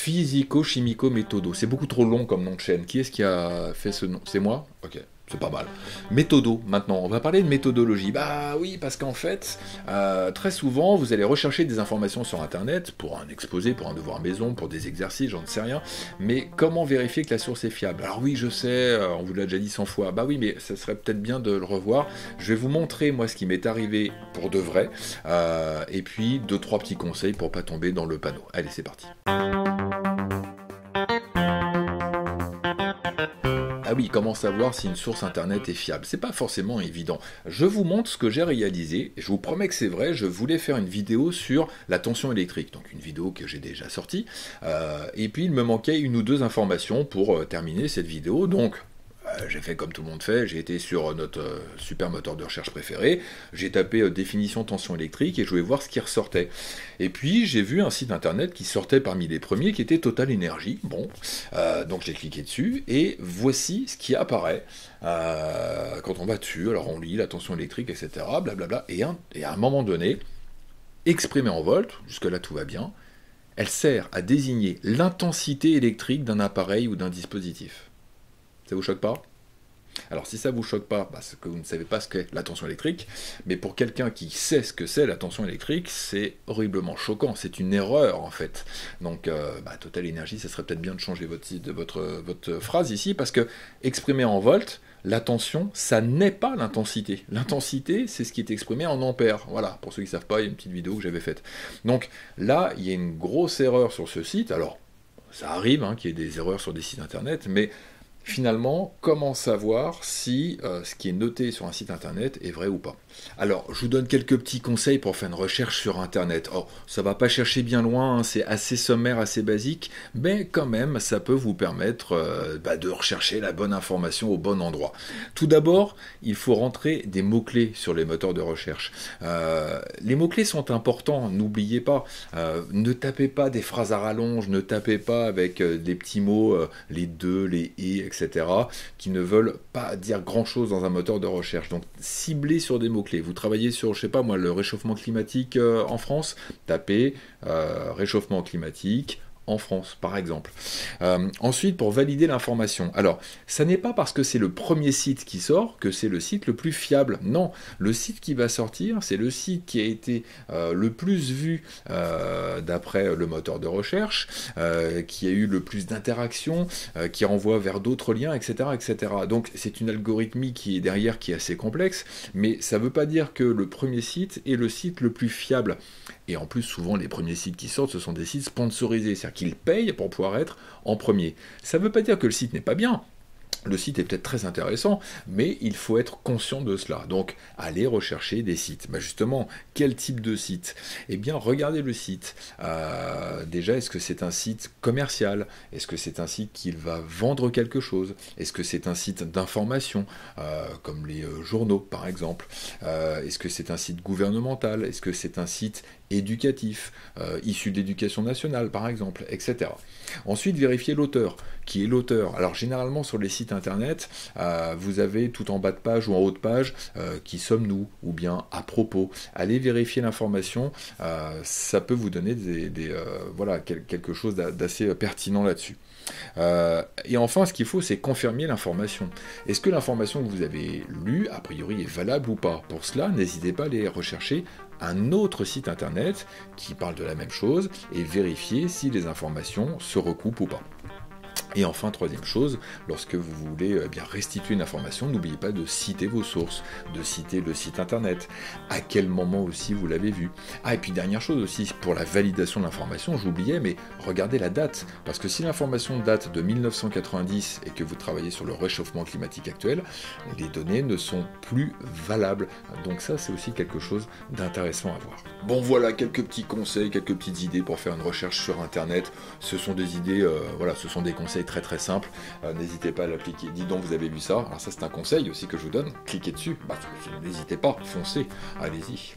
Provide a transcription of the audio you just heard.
Physico-chimico-méthodo. C'est beaucoup trop long comme nom de chaîne. Qui est-ce qui a fait ce nom? C'est moi? Ok. C'est pas mal. Méthodo, maintenant. On va parler de méthodologie. Bah oui, parce qu'en fait, très souvent, vous allez rechercher des informations sur Internet pour un exposé, pour un devoir maison, pour des exercices, j'en sais rien. Mais comment vérifier que la source est fiable? Alors oui, je sais, on vous l'a déjà dit 100 fois. Bah oui, mais ça serait peut-être bien de le revoir. Je vais vous montrer, moi, ce qui m'est arrivé pour de vrai. Et puis, 2-3 petits conseils pour pas tomber dans le panneau. Allez, c'est parti. Ah oui, comment savoir si une source internet est fiable? C'est pas forcément évident. Je vous montre ce que j'ai réalisé, je vous promets que c'est vrai, je voulais faire une vidéo sur la tension électrique, donc une vidéo que j'ai déjà sortie, et puis il me manquait une ou deux informations pour terminer cette vidéo, donc j'ai fait comme tout le monde fait, j'ai été sur notre super moteur de recherche préféré, j'ai tapé définition tension électrique et je voulais voir ce qui ressortait. Et puis j'ai vu un site internet qui sortait parmi les premiers qui était Total Energy. Bon, donc j'ai cliqué dessus et voici ce qui apparaît quand on va dessus. Alors on lit la tension électrique, etc. Blablabla. Et à un moment donné, exprimée en volts, jusque-là tout va bien, elle sert à désigner l'intensité électrique d'un appareil ou d'un dispositif. Ça vous choque pas? Alors si ça vous choque pas, c'est que vous ne savez pas ce qu'est la tension électrique, mais pour quelqu'un qui sait ce que c'est la tension électrique, c'est horriblement choquant, c'est une erreur en fait. Donc Total Energy, ça serait peut-être bien de changer votre phrase ici, parce que exprimé en volts, la tension, ça n'est pas l'intensité. L'intensité, c'est ce qui est exprimé en ampères. Voilà, pour ceux qui ne savent pas, il y a une petite vidéo que j'avais faite. Donc là, il y a une grosse erreur sur ce site. Alors, ça arrive qu'il y ait des erreurs sur des sites internet, mais finalement, comment savoir si ce qui est noté sur un site internet est vrai ou pas? Alors, je vous donne quelques petits conseils pour faire une recherche sur internet. Oh, ça va pas chercher bien loin, c'est assez sommaire, assez basique, mais quand même, ça peut vous permettre de rechercher la bonne information au bon endroit. Tout d'abord, il faut rentrer des mots-clés sur les moteurs de recherche. Les mots-clés sont importants, n'oubliez pas. Ne tapez pas des phrases à rallonge, ne tapez pas avec des petits mots, les deux, les et, etc., qui ne veulent pas dire grand-chose dans un moteur de recherche. Donc, ciblez sur des mots-clés. Vous travaillez sur, je sais pas moi, le réchauffement climatique en France, tapez réchauffement climatique en France, par exemple. Ensuite, pour valider l'information. Alors, ça n'est pas parce que c'est le premier site qui sort que c'est le site le plus fiable. Non, le site qui va sortir, c'est le site qui a été le plus vu d'après le moteur de recherche, qui a eu le plus d'interactions, qui renvoie vers d'autres liens, etc., etc. Donc, c'est une algorithmie qui est derrière, qui est assez complexe, mais ça ne veut pas dire que le premier site est le site le plus fiable. Et en plus, souvent, les premiers sites qui sortent, ce sont des sites sponsorisés, c'est-à-dire qu'ils payent pour pouvoir être en premier. Ça ne veut pas dire que le site n'est pas bien. Le site est peut-être très intéressant, mais il faut être conscient de cela. Donc, allez rechercher des sites. Justement, quel type de site? Eh bien, regardez le site. Déjà, est-ce que c'est un site commercial? Est-ce que c'est un site qui va vendre quelque chose? Est-ce que c'est un site d'information, comme les journaux, par exemple? Est-ce que c'est un site gouvernemental? Est-ce que c'est un site éducatif, issu d'éducation nationale, par exemple, etc. Ensuite, vérifiez l'auteur. Qui est l'auteur? Alors, généralement, sur les sites internet, vous avez tout en bas de page ou en haut de page qui sommes-nous, ou bien à propos. Allez vérifier l'information, ça peut vous donner quelque chose d'assez pertinent là-dessus. Et enfin, ce qu'il faut, c'est confirmer l'information. Est-ce que l'information que vous avez lue, a priori, est valable ou pas? Pour cela, n'hésitez pas à aller rechercher un autre site internet qui parle de la même chose et vérifier si les informations se recoupent ou pas. Et enfin, troisième chose, lorsque vous voulez bien restituer une information, n'oubliez pas de citer vos sources, de citer le site internet, à quel moment aussi vous l'avez vu. Ah, et puis dernière chose aussi, pour la validation de l'information, j'oubliais, mais regardez la date, parce que si l'information date de 1990 et que vous travaillez sur le réchauffement climatique actuel, les données ne sont plus valables. Donc ça, c'est aussi quelque chose d'intéressant à voir. Bon voilà, quelques petits conseils, quelques petites idées pour faire une recherche sur internet. Ce sont des idées, ce sont des conseils très très simple, n'hésitez pas à l'appliquer. Dis donc, vous avez vu ça? Alors ça, c'est un conseil aussi que je vous donne, cliquez dessus, n'hésitez pas, foncez, allez-y.